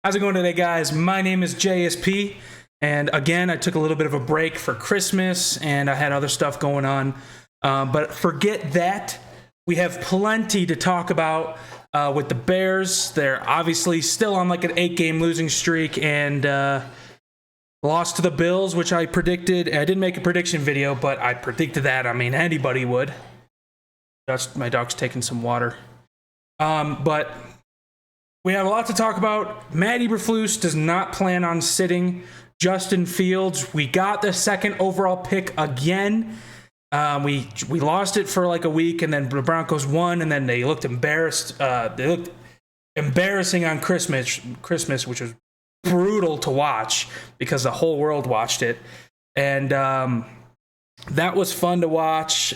How's it going today, guys? My name is JSP, and again, I took a little bit of a break for Christmas, and I had other stuff going on. But forget that. We have plenty to talk about with the Bears. They're obviously still on like an 8-game losing streak, and lost to the Bills, which I predicted. I didn't make a prediction video, but I predicted that. I mean, anybody would. My dog's taking some water. But we have a lot to talk about. Matt Eberflus does not plan on sitting Justin Fields. We got the second overall pick again. We lost it for like a week, and then the Broncos won, and then they looked embarrassed. They looked embarrassing on Christmas, which was brutal to watch because the whole world watched it. And that was fun to watch.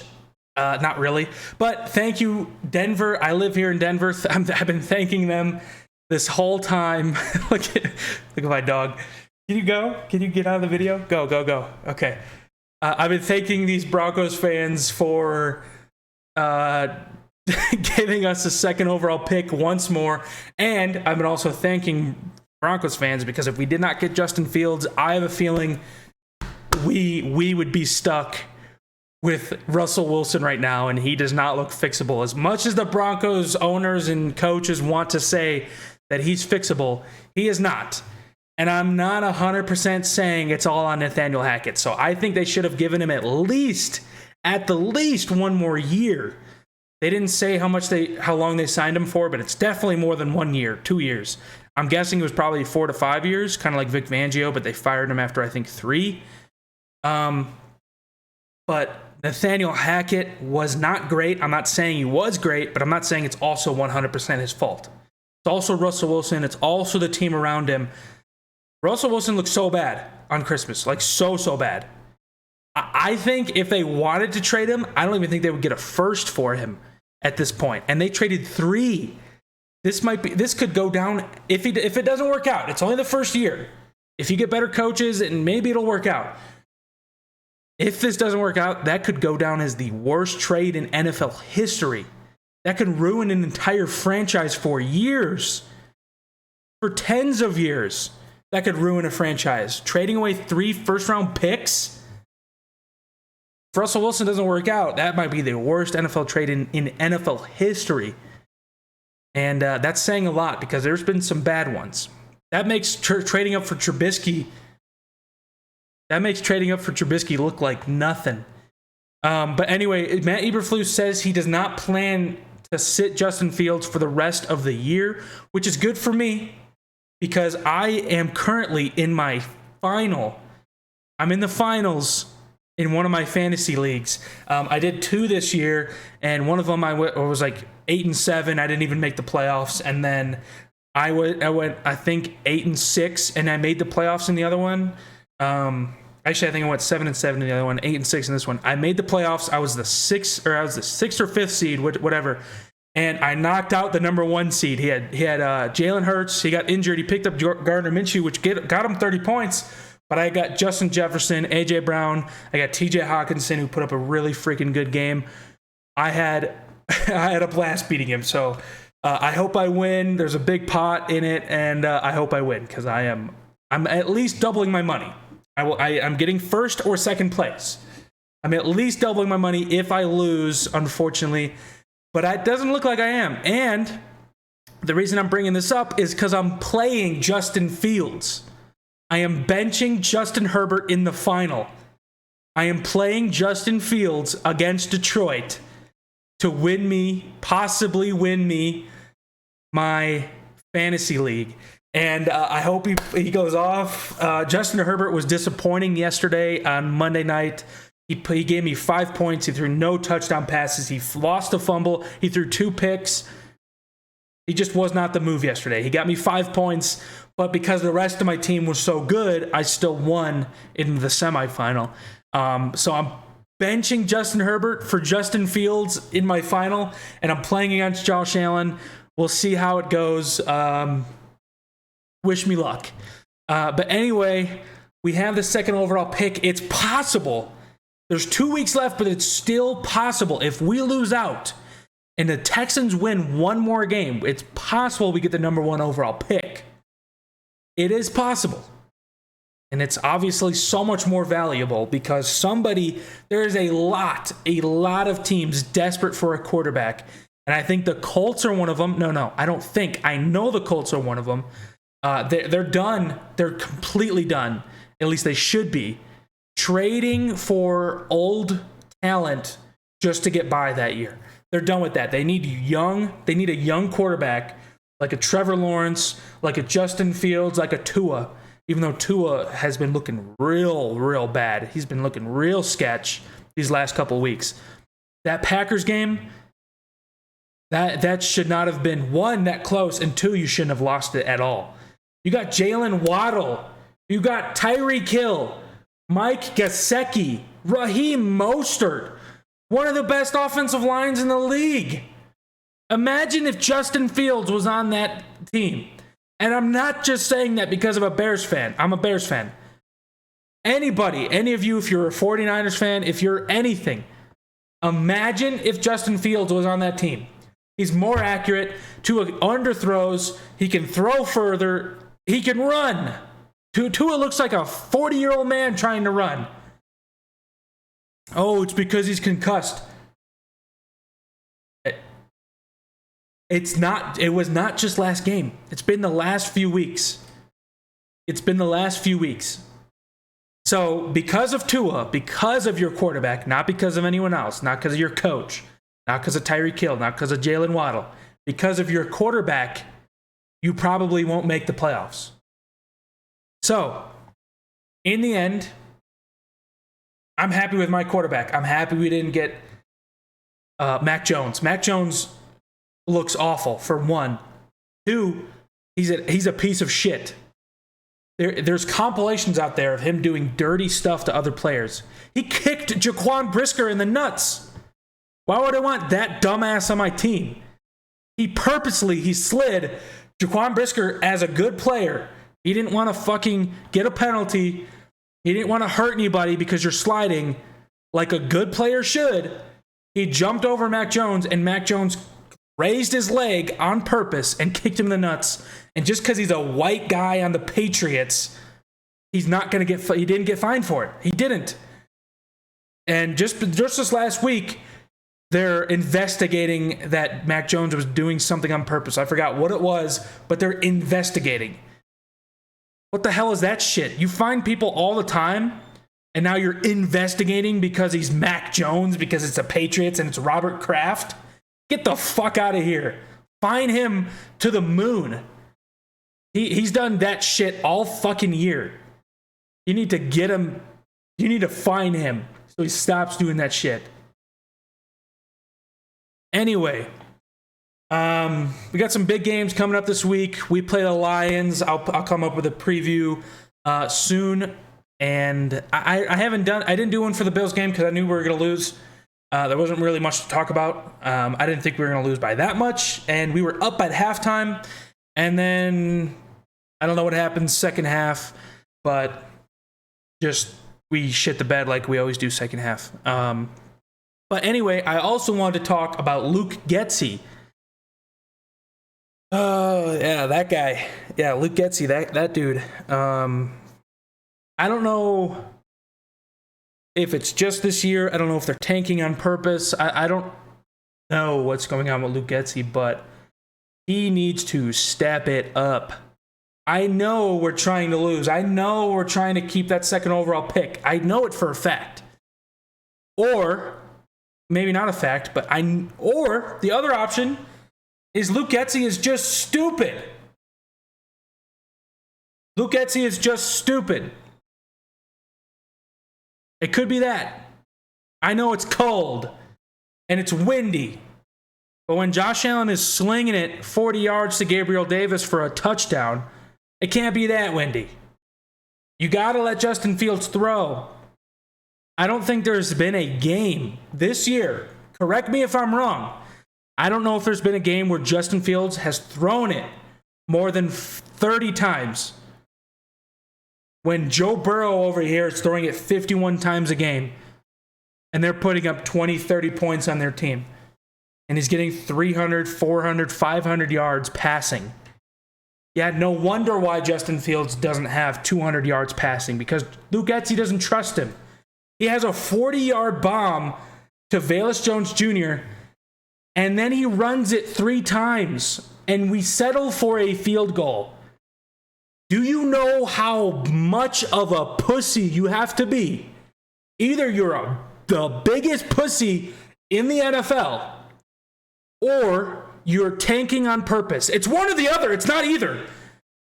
Not really, but thank you, Denver. I live here in Denver. I've been thanking them this whole time. look at my dog. Can you go? Can you get out of the video? Go. Okay. I've been thanking these Broncos fans for giving us a second overall pick once more. And I've been also thanking Broncos fans because if we did not get Justin Fields, I have a feeling we would be stuck with Russell Wilson right now, and he does not look fixable. As much as the Broncos owners and coaches want to say that he's fixable, he is not. And I'm not 100% saying it's all on Nathaniel Hackett. So I think they should have given him at the least one more year. They didn't say how long they signed him for, but it's definitely more than 1 year, 2 years. I'm guessing it was probably 4 to 5 years, kind of like Vic Fangio, but they fired him after I think 3. But Nathaniel Hackett was not great. I'm not saying he was great, but I'm not saying it's also 100% his fault. It's also Russell Wilson. It's also the team around him. Russell Wilson looked so bad on Christmas, like so bad. I think if they wanted to trade him, I don't even think they would get a first for him at this point. And they traded 3. This could go down if it doesn't work out. It's only the first year. If you get better coaches, and maybe it'll work out. If this doesn't work out, that could go down as the worst trade in NFL history. That could ruin an entire franchise for years. For tens of years, that could ruin a franchise. Trading away 3 first-round picks? If Russell Wilson doesn't work out, that might be the worst NFL trade in NFL history. And that's saying a lot because there's been some bad ones. That makes trading up for Trubisky look like nothing. But anyway, Matt Eberflus says he does not plan to sit Justin Fields for the rest of the year, which is good for me because I am currently in my final. I'm in the finals in one of my fantasy leagues. I did 2 this year, and one of them I was like 8-7. I didn't even make the playoffs, and then I went I think 8-6, and I made the playoffs in the other one. Actually, I think I went 7-7 in the other one, 8-6 in this one. I made the playoffs. I was the 6th or 5th seed, whatever, and I knocked out the number 1 seed. He had Jalen Hurts. He got injured. He picked up Gardner Minshew, which got him 30 points. But I got Justin Jefferson, AJ Brown. I got TJ Hawkinson, who put up a really freaking good game. I had a blast beating him. So I hope I win. There's a big pot in it, and I hope I win because I'm at least doubling my money. I'm getting first or second place. I'm at least doubling my money if I lose, unfortunately. But it doesn't look like I am. And the reason I'm bringing this up is because I'm playing Justin Fields. I am benching Justin Herbert in the final. I am playing Justin Fields against Detroit to possibly win me my fantasy league. And I hope he goes off. Justin Herbert was disappointing yesterday on Monday night. He gave me 5 points. He threw no touchdown passes. He lost a fumble. He threw 2 picks. He just was not the move yesterday. He got me 5 points, but because the rest of my team was so good, I still won in the semifinal. So I'm benching Justin Herbert for Justin Fields in my final, and I'm playing against Josh Allen. We'll see how it goes. Wish me luck. But anyway, we have the second overall pick. It's possible. There's 2 weeks left, but it's still possible. If we lose out and the Texans win one more game, it's possible we get the number 1 overall pick. It is possible. And it's obviously so much more valuable because there is a lot of teams desperate for a quarterback. And I think the Colts are one of them. No, I don't think. I know the Colts are one of them. They're done. They're completely done. At least they should be. Trading for old talent just to get by that year. They're done with that. They need a young quarterback like a Trevor Lawrence, like a Justin Fields, like a Tua. Even though Tua has been looking real bad. He's been looking real sketch these last couple weeks. That Packers game, that should not have been, one, that close, and two, you shouldn't have lost it at all. You got Jalen Waddle. You got Tyreek Hill, Mike Gesicki, Raheem Mostert. One of the best offensive lines in the league. Imagine if Justin Fields was on that team. And I'm not just saying that because of a Bears fan. I'm a Bears fan. Anybody, any of you, if you're a 49ers fan, if you're anything, imagine if Justin Fields was on that team. He's more accurate, Tua underthrows, he can throw further, he can run. Tua looks like a 40-year-old man trying to run. Oh, it's because he's concussed. It was not just last game. It's been the last few weeks. So because of Tua, because of your quarterback, not because of anyone else, not because of your coach, not because of Tyreek Hill, not because of Jalen Waddle, because of your quarterback, you probably won't make the playoffs. So, in the end, I'm happy with my quarterback. I'm happy we didn't get Mac Jones. Mac Jones looks awful, for one. Two, he's a piece of shit. There's compilations out there of him doing dirty stuff to other players. He kicked Jaquan Brisker in the nuts. Why would I want that dumbass on my team? He slid Jaquan Brisker as a good player. He didn't want to fucking get a penalty. He didn't want to hurt anybody because you're sliding like a good player should. He jumped over Mac Jones, and Mac Jones raised his leg on purpose and kicked him in the nuts. And just because he's a white guy on the Patriots, he's not going to he didn't get fined for it. He didn't. And just this last week, they're investigating that Mac Jones was doing something on purpose. I forgot what it was, but they're investigating. What the hell is that shit? You find people all the time, and now you're investigating because he's Mac Jones, because it's the Patriots and it's Robert Kraft? Get the fuck out of here. Fine him to the moon. He's done that shit all fucking year. You need to get him. You need to fine him so he stops doing that shit. Anyway, we got some big games coming up this week. We play the Lions. I'll come up with a preview soon. And I didn't do one for the Bills game because I knew we were going to lose. There wasn't really much to talk about. I didn't think we were going to lose by that much. And we were up at halftime. And then I don't know what happened second half. But just we shit the bed like we always do second half. But anyway, I also wanted to talk about Luke Getsy. Oh, yeah, that guy. Yeah, Luke Getsy, that dude. I don't know if it's just this year. I don't know if they're tanking on purpose. I don't know what's going on with Luke Getsy, but he needs to step it up. I know we're trying to lose. I know we're trying to keep that second overall pick. I know it for a fact. Or maybe not a fact, but or the other option is Luke Getsy is just stupid. Luke Getsy is just stupid. It could be that. I know it's cold and it's windy, but when Josh Allen is slinging it 40 yards to Gabriel Davis for a touchdown, it can't be that windy. You got to let Justin Fields throw. I don't think there's been a game this year. Correct me if I'm wrong. I don't know if there's been a game where Justin Fields has thrown it more than 30 times. When Joe Burrow over here is throwing it 51 times a game, and they're putting up 20, 30 points on their team. And he's getting 300, 400, 500 yards passing. Yeah, no wonder why Justin Fields doesn't have 200 yards passing, because Luke Getsy doesn't trust him. He has a 40-yard bomb to Velus Jones Jr., and then he runs it 3 times, and we settle for a field goal. Do you know how much of a pussy you have to be? Either you're the biggest pussy in the NFL, or you're tanking on purpose. It's one or the other. It's not either.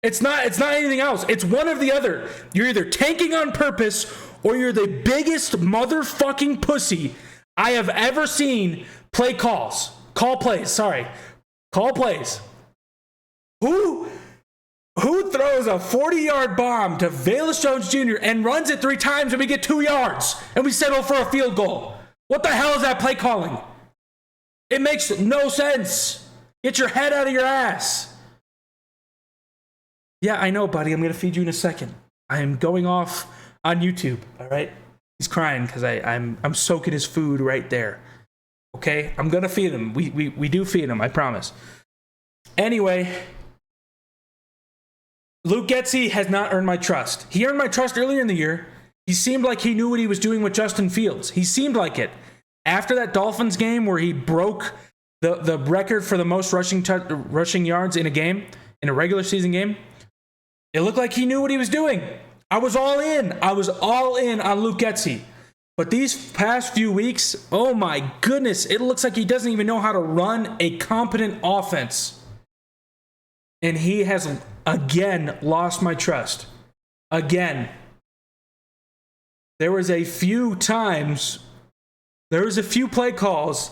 It's not anything else. It's one or the other. You're either tanking on purpose, or you're the biggest motherfucking pussy I have ever seen play calls. Call plays. Who throws a 40-yard bomb to Velus Jones Jr. and runs it 3 times and we get 2 yards and we settle for a field goal? What the hell is that play calling? It makes no sense. Get your head out of your ass. Yeah, I know, buddy. I'm going to feed you in a second. I am going off on YouTube, all right? He's crying because I'm soaking his food right there. Okay? I'm going to feed him. We do feed him, I promise. Anyway, Luke Getsy has not earned my trust. He earned my trust earlier in the year. He seemed like he knew what he was doing with Justin Fields. He seemed like it. After that Dolphins game where he broke the record for the most rushing yards in a game, in a regular season game, it looked like he knew what he was doing. I was all in on Luke Getsy. But these past few weeks, oh my goodness, it looks like he doesn't even know how to run a competent offense. And he has again lost my trust. Again. There was a few play calls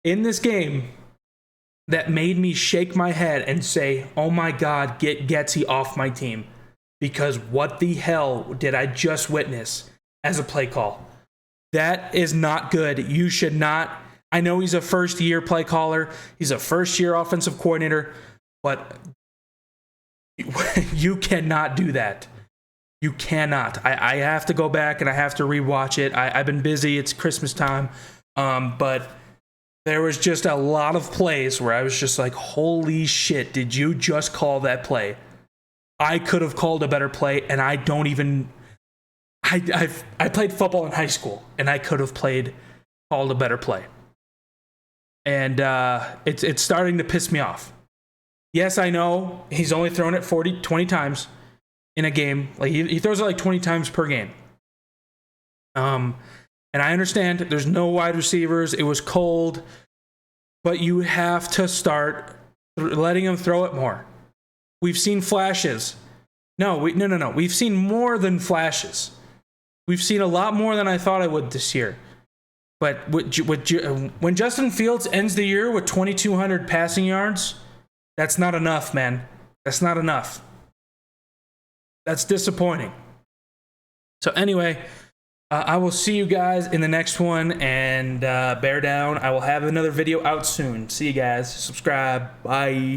in this game that made me shake my head and say, oh my God, get Getsy off my team. Because what the hell did I just witness as a play call? That is not good. You should not. I know he's a first-year play caller. He's a first-year offensive coordinator. But you cannot do that. You cannot. I have to go back and I have to rewatch it. I've been busy. It's Christmas time. But there was just a lot of plays where I was just like, holy shit, did you just call that play? I could have called a better play, and I don't even... I played football in high school, and I could have called a better play. And it's starting to piss me off. Yes, I know he's only thrown it 20 times in a game. Like he throws it like 20 times per game. And I understand there's no wide receivers. It was cold. But you have to start letting him throw it more. We've seen flashes. No. We've seen more than flashes. We've seen a lot more than I thought I would this year. But when Justin Fields ends the year with 2,200 passing yards, that's not enough, man. That's not enough. That's disappointing. So anyway, I will see you guys in the next one, and bear down. I will have another video out soon. See you guys. Subscribe. Bye.